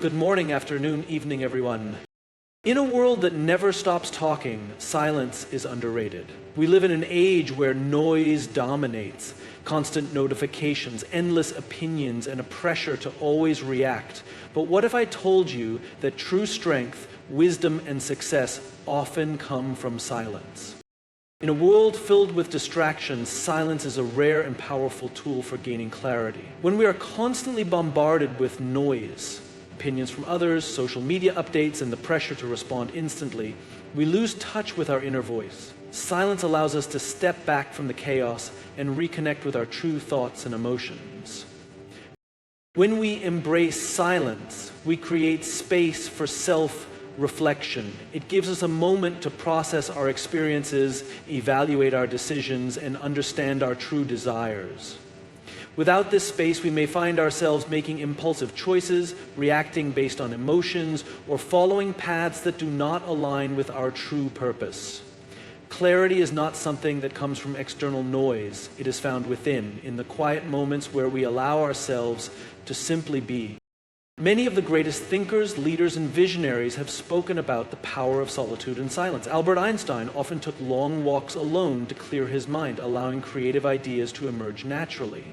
Good morning, afternoon, evening, everyone. In a world that never stops talking, silence is underrated. We live in an age where noise dominates, constant notifications, endless opinions, and a pressure to always react. But what if I told you that true strength, wisdom, and success often come from silence? In a world filled with distractions, silence is a rare and powerful tool for gaining clarity. When we are constantly bombarded with noise, opinions from others, social media updates, and the pressure to respond instantly, we lose touch with our inner voice. Silence allows us to step back from the chaos and reconnect with our true thoughts and emotions. When we embrace silence, we create space for self-reflection. It gives us a moment to process our experiences, evaluate our decisions, and understand our true desires. Without this space, we may find ourselves making impulsive choices, reacting based on emotions, or following paths that do not align with our true purpose. Clarity is not something that comes from external noise. It is found within, in the quiet moments where we allow ourselves to simply be. Many of the greatest thinkers, leaders, and visionaries have spoken about the power of solitude and silence. Albert Einstein often took long walks alone to clear his mind, allowing creative ideas to emerge naturally.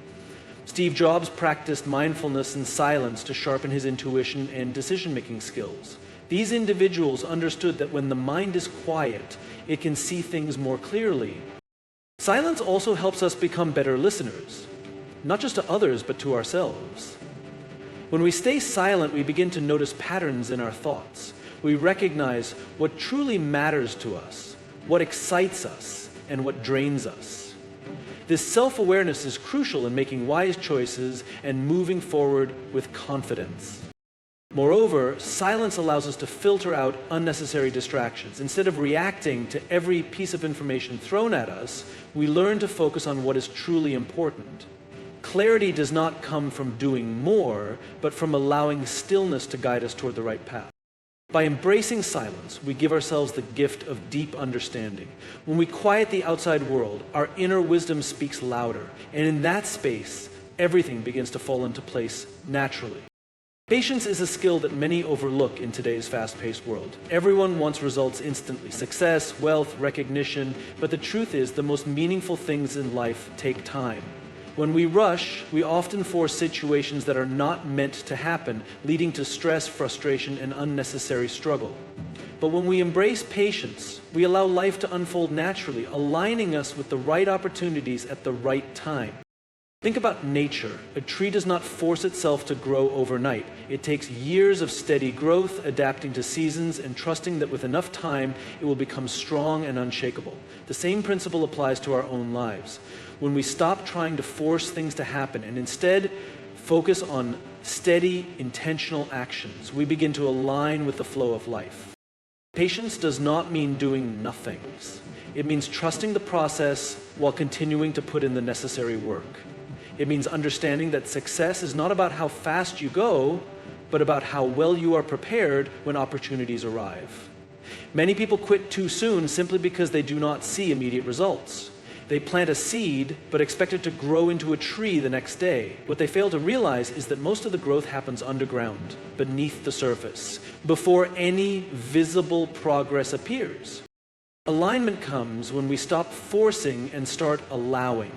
Steve Jobs practiced mindfulness and silence to sharpen his intuition and decision-making skills. These individuals understood that when the mind is quiet, it can see things more clearly. Silence also helps us become better listeners, not just to others, but to ourselves. When we stay silent, we begin to notice patterns in our thoughts. We recognize what truly matters to us, what excites us, and what drains us. This self-awareness is crucial in making wise choices and moving forward with confidence. Moreover, silence allows us to filter out unnecessary distractions. Instead of reacting to every piece of information thrown at us, we learn to focus on what is truly important. Clarity does not come from doing more, but from allowing stillness to guide us toward the right path. By embracing silence, we give ourselves the gift of deep understanding. When we quiet the outside world, our inner wisdom speaks louder, and in that space, everything begins to fall into place naturally. Patience is a skill that many overlook in today's fast-paced world. Everyone wants results instantly: success, wealth, recognition, but the truth is the most meaningful things in life take time. When we rush, we often force situations that are not meant to happen, leading to stress, frustration, and unnecessary struggle. But when we embrace patience, we allow life to unfold naturally, aligning us with the right opportunities at the right time. Think about nature. A tree does not force itself to grow overnight. It takes years of steady growth, adapting to seasons, and trusting that with enough time, it will become strong and unshakable. The same principle applies to our own lives. When we stop trying to force things to happen and instead focus on steady, intentional actions, we begin to align with the flow of life. Patience does not mean doing nothings. It means trusting the process while continuing to put in the necessary work. It means understanding that success is not about how fast you go, but about how well you are prepared when opportunities arrive. Many people quit too soon simply because they do not see immediate results. They plant a seed, but expect it to grow into a tree the next day. What they fail to realize is that most of the growth happens underground, beneath the surface, before any visible progress appears. Alignment comes when we stop forcing and start allowing.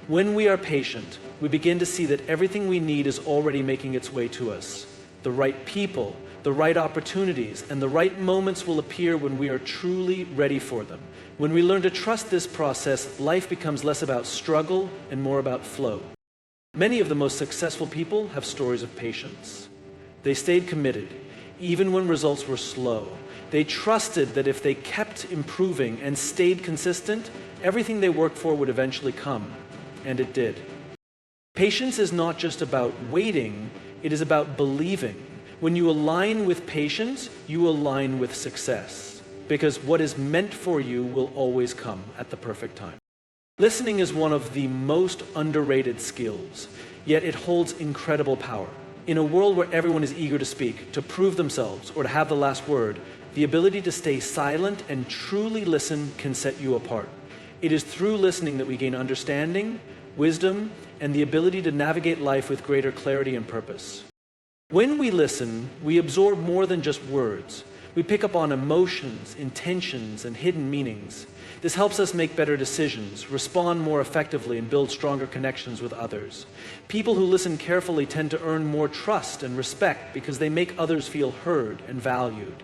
When we are patient, we begin to see that everything we need is already making its way to us. The right people, the right opportunities, and the right moments will appear when we are truly ready for them. When we learn to trust this process, life becomes less about struggle and more about flow. Many of the most successful people have stories of patience. They stayed committed, even when results were slow. They trusted that if they kept improving and stayed consistent, everything they worked for would eventually come. And it did. Patience is not just about waiting, it is about believing. When you align with patience, you align with success. Because what is meant for you will always come at the perfect time. Listening is one of the most underrated skills, yet it holds incredible power. In a world where everyone is eager to speak, to prove themselves, or to have the last word, the ability to stay silent and truly listen can set you apart. It is through listening that we gain understanding, wisdom, and the ability to navigate life with greater clarity and purpose. When we listen, we absorb more than just words. We pick up on emotions, intentions, and hidden meanings. This helps us make better decisions, respond more effectively, and build stronger connections with others. People who listen carefully tend to earn more trust and respect because they make others feel heard and valued.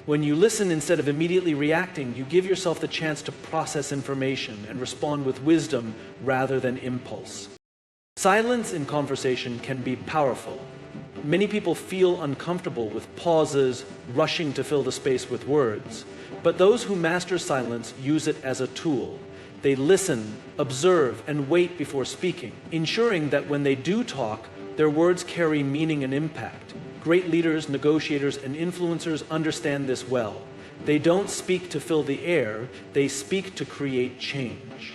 When you listen instead of immediately reacting, you give yourself the chance to process information and respond with wisdom rather than impulse. Silence in conversation can be powerful. Many people feel uncomfortable with pauses, rushing to fill the space with words. But those who master silence use it as a tool. They listen, observe, and wait before speaking, ensuring that when they do talk, their words carry meaning and impact. Great leaders, negotiators, and influencers understand this well. They don't speak to fill the air, they speak to create change.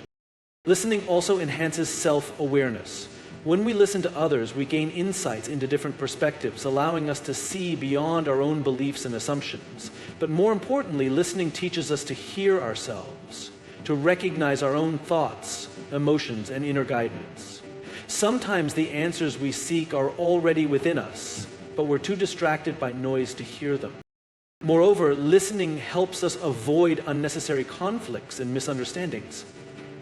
Listening also enhances self-awareness. When we listen to others, we gain insights into different perspectives, allowing us to see beyond our own beliefs and assumptions. But more importantly, listening teaches us to hear ourselves, to recognize our own thoughts, emotions, and inner guidance. Sometimes the answers we seek are already within us, but we're too distracted by noise to hear them. Moreover, listening helps us avoid unnecessary conflicts and misunderstandings.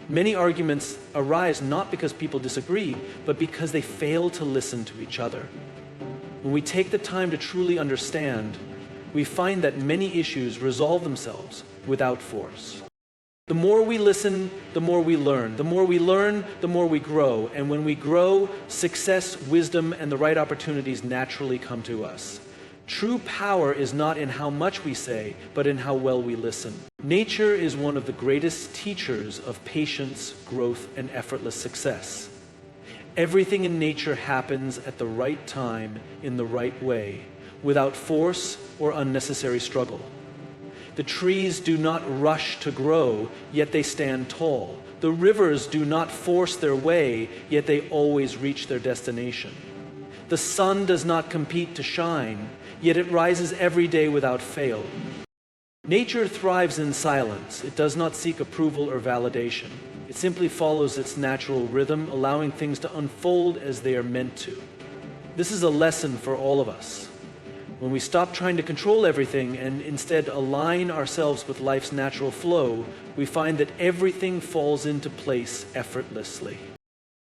Many arguments arise not because people disagree, but because they fail to listen to each other. When we take the time to truly understand, we find that many issues resolve themselves without force. The more we listen, the more we learn. The more we learn, the more we grow. And when we grow, success, wisdom, and the right opportunities naturally come to us. True power is not in how much we say, but in how well we listen. Nature is one of the greatest teachers of patience, growth, and effortless success. Everything in nature happens at the right time, in the right way, without force or unnecessary struggle. The trees do not rush to grow, yet they stand tall. The rivers do not force their way, yet they always reach their destination. The sun does not compete to shine, yet it rises every day without fail. Nature thrives in silence. It does not seek approval or validation. It simply follows its natural rhythm, allowing things to unfold as they are meant to. This is a lesson for all of us. When we stop trying to control everything and instead align ourselves with life's natural flow, we find that everything falls into place effortlessly.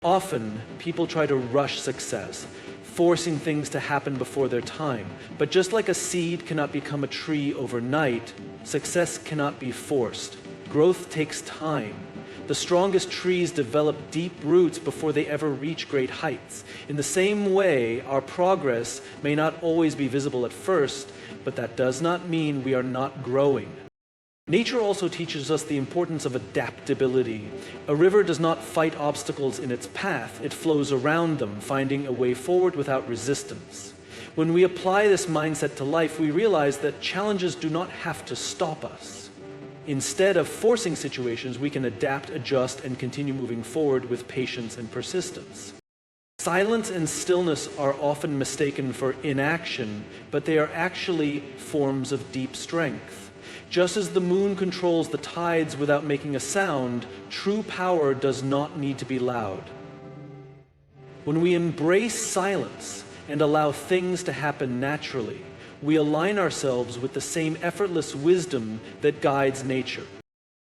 Often, people try to rush success, forcing things to happen before their time. But just like a seed cannot become a tree overnight, success cannot be forced. Growth takes time. The strongest trees develop deep roots before they ever reach great heights. In the same way, our progress may not always be visible at first, but that does not mean we are not growing. Nature also teaches us the importance of adaptability. A river does not fight obstacles in its path, it flows around them, finding a way forward without resistance. When we apply this mindset to life, we realize that challenges do not have to stop us. Instead of forcing situations, we can adapt, adjust, and continue moving forward with patience and persistence. Silence and stillness are often mistaken for inaction, but they are actually forms of deep strength. Just as the moon controls the tides without making a sound, true power does not need to be loud. When we embrace silence and allow things to happen naturally, we align ourselves with the same effortless wisdom that guides nature.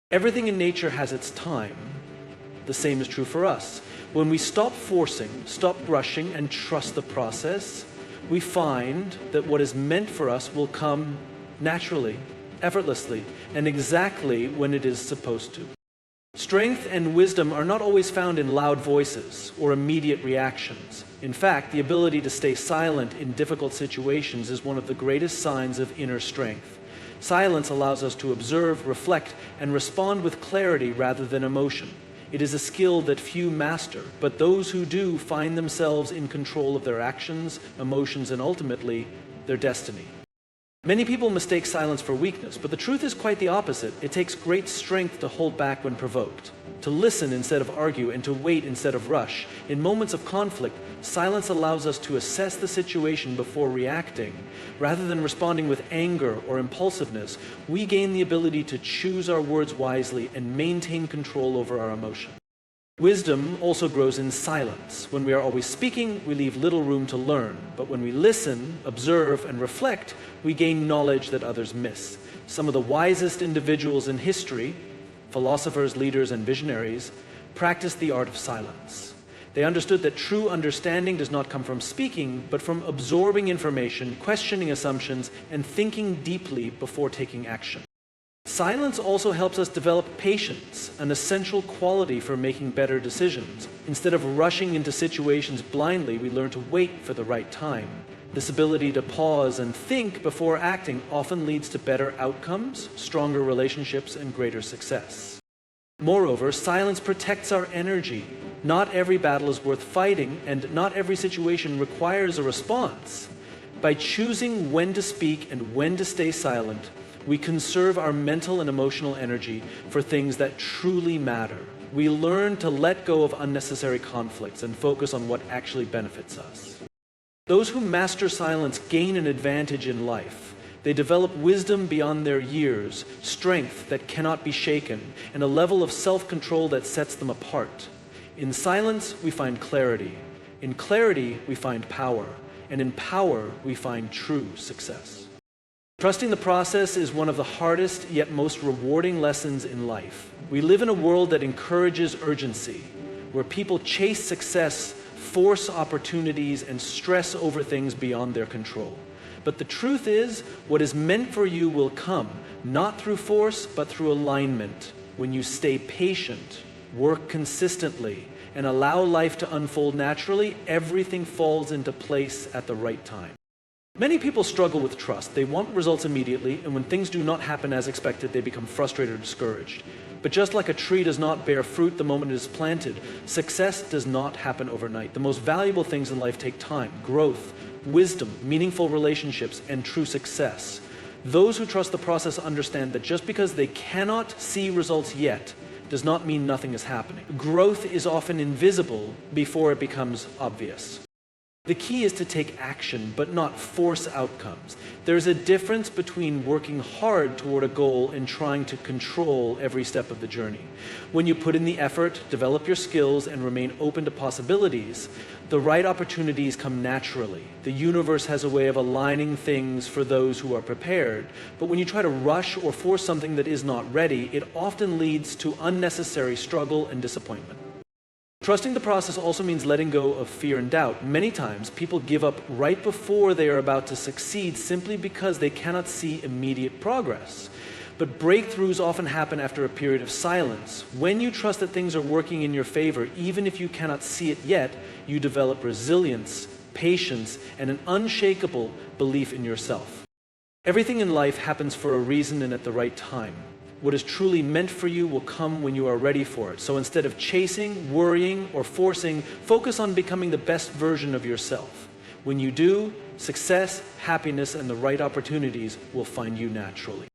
Everything in nature has its time. The same is true for us. When we stop forcing, stop rushing, and trust the process, we find that what is meant for us will come naturally, effortlessly, and exactly when it is supposed to. Strength and wisdom are not always found in loud voices or immediate reactions. In fact, the ability to stay silent in difficult situations is one of the greatest signs of inner strength. Silence allows us to observe, reflect, and respond with clarity rather than emotion. It is a skill that few master, but those who do find themselves in control of their actions, emotions, and ultimately, their destiny. Many people mistake silence for weakness, but the truth is quite the opposite. It takes great strength to hold back when provoked, to listen instead of argue, and to wait instead of rush. In moments of conflict, silence allows us to assess the situation before reacting. Rather than responding with anger or impulsiveness, we gain the ability to choose our words wisely and maintain control over our emotions. Wisdom also grows in silence. When we are always speaking, we leave little room to learn. But when we listen, observe, and reflect, we gain knowledge that others miss. Some of the wisest individuals in history, philosophers, leaders, and visionaries, practiced the art of silence. They understood that true understanding does not come from speaking, but from absorbing information, questioning assumptions, and thinking deeply before taking action. Silence also helps us develop patience, an essential quality for making better decisions. Instead of rushing into situations blindly, we learn to wait for the right time. This ability to pause and think before acting often leads to better outcomes, stronger relationships, and greater success. Moreover, silence protects our energy. Not every battle is worth fighting, and not every situation requires a response. By choosing when to speak and when to stay silent, we conserve our mental and emotional energy for things that truly matter. We learn to let go of unnecessary conflicts and focus on what actually benefits us. Those who master silence gain an advantage in life. They develop wisdom beyond their years, strength that cannot be shaken, and a level of self-control that sets them apart. In silence, we find clarity. In clarity, we find power. And in power, we find true success. Trusting the process is one of the hardest yet most rewarding lessons in life. We live in a world that encourages urgency, where people chase success, force opportunities, and stress over things beyond their control. But the truth is, what is meant for you will come, not through force, but through alignment. When you stay patient, work consistently, and allow life to unfold naturally, everything falls into place at the right time. Many people struggle with trust. They want results immediately, and when things do not happen as expected, they become frustrated or discouraged. But just like a tree does not bear fruit the moment it is planted, success does not happen overnight. The most valuable things in life take time: growth, wisdom, meaningful relationships, and true success. Those who trust the process understand that just because they cannot see results yet does not mean nothing is happening. Growth is often invisible before it becomes obvious. The key is to take action, but not force outcomes. There's a difference between working hard toward a goal and trying to control every step of the journey. When you put in the effort, develop your skills, and remain open to possibilities, the right opportunities come naturally. The universe has a way of aligning things for those who are prepared. But when you try to rush or force something that is not ready, it often leads to unnecessary struggle and disappointment. Trusting the process also means letting go of fear and doubt. Many times, people give up right before they are about to succeed simply because they cannot see immediate progress. But breakthroughs often happen after a period of silence. When you trust that things are working in your favor, even if you cannot see it yet, you develop resilience, patience, and an unshakable belief in yourself. Everything in life happens for a reason and at the right time. What is truly meant for you will come when you are ready for it. So instead of chasing, worrying, or forcing, focus on becoming the best version of yourself. When you do, success, happiness, and the right opportunities will find you naturally.